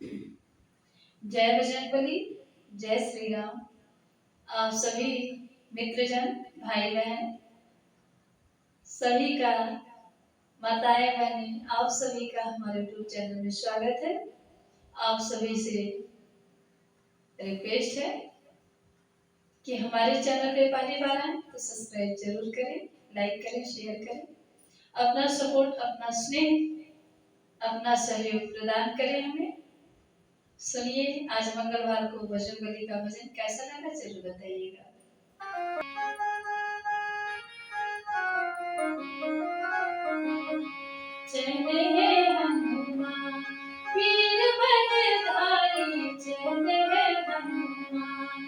जय बजरंगबली, जय श्री राम। आप सभी मित्रजन, भाई बहन सभी का, माताएं बहनें, आप सभी का हमारे यूट्यूब चैनल में स्वागत है। आप सभी से रिक्वेस्ट है कि हमारे चैनल पे पहली बार आए तो सब्सक्राइब जरूर करें, लाइक करें, शेयर करें। अपना सपोर्ट, अपना स्नेह, अपना सहयोग प्रदान करें हमें। सुनिए आज मंगलवार को बजरंगबली का भजन कैसा लगा जरूर बताइएगा। चले हनुमान वीर बलधारी, चले हनुमान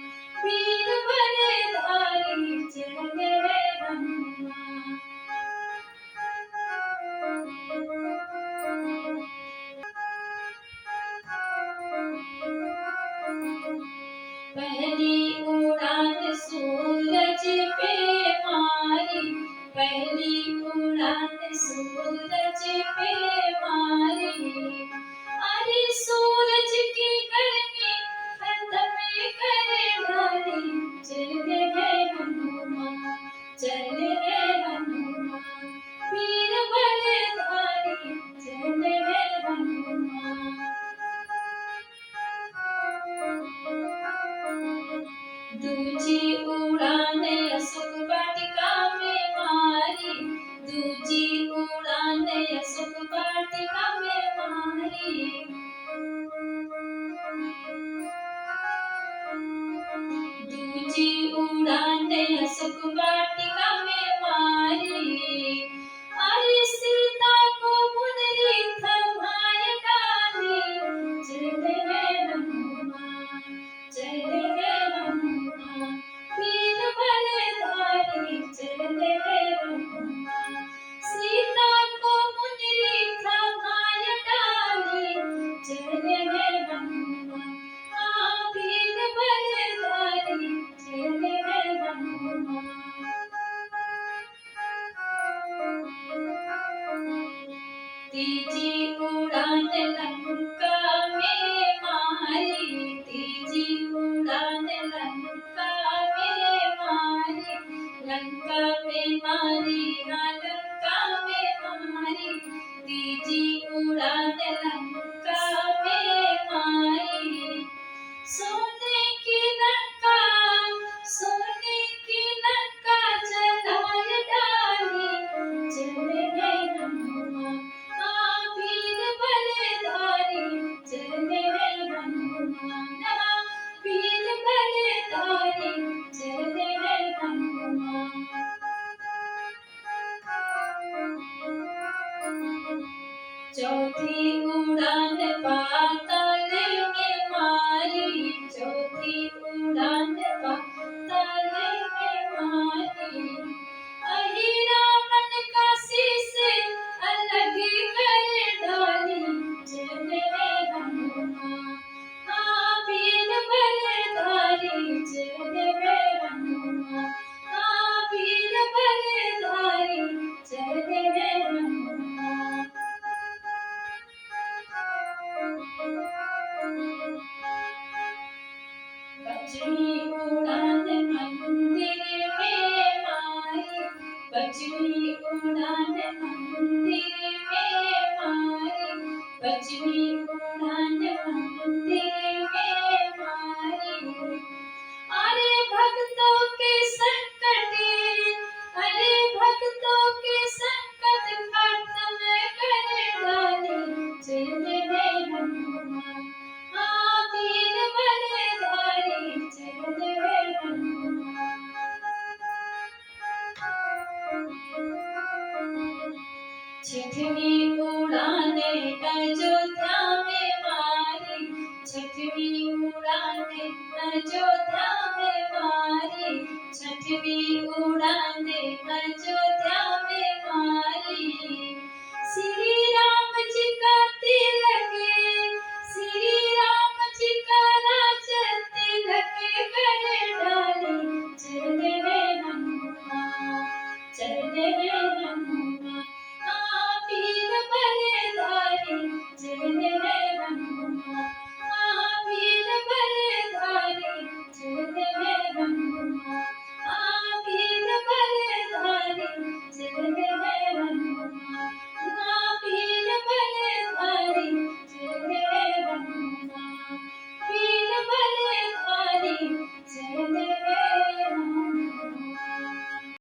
वीर बलधारी, चले हनुमान। पहली उड़ान सूरज पे मारी, पहली उड़ान सूरज पे मारी। अरे सूरज की गर्मी खत्म कर डाली, चले हनुमान, चले हनुमान वीर बलधारी, चले हनुमान। दूजी उड़ान अशोक वाटिका में मारी, दूजी उड़ान अशोक वाटिका में मारी। दूजी उड़ान अशोक वाटिका में मारी। अरे सीता को मुनरी थमाए डाली, चले हनुमान, चले हनुमान वीर बलधारी, चले हनुमान। सीता को मुनरी थमाए डाली, चले हनुमान। वीर बलधारी, चले हनुमान। तीजी उड़ान लंका में मारी, तीजी उड़ान लंका में मारी। लंका में मारी, लंका में मारी। तीजी उड़ान लंका में मारी। सोने की लंका, सोने की लंका जलाए डाली, चले हनुमान। वीर बलधारी, चले हनुमान। वीर बलधारी, चले हनुमान। चौथी उड़ान पाताल में मारी, चौथी उड़ान पाताल में मारी। अहिरावण का शीश अलग कर डाली, चले हनुमान। वीर बलधारी, चले हनुमान। वीर बलधारी, चले हनुमान। पश्चिमी उड़ान मंदिर में मारी, पश्चिमी उड़ान मंदिर में मारी। पश्चिमी उड़ान मंदिर में मारी। अरे भक्तों के संकट, अरे भक्तों के संकट खत्म कर डाली, चले हनुमान। वीर बलधारी, चले हनुमान। छठवीं उड़ान अयोध्या में मारी, छठवीं उड़ान अयोध्या में मारी। छठवीं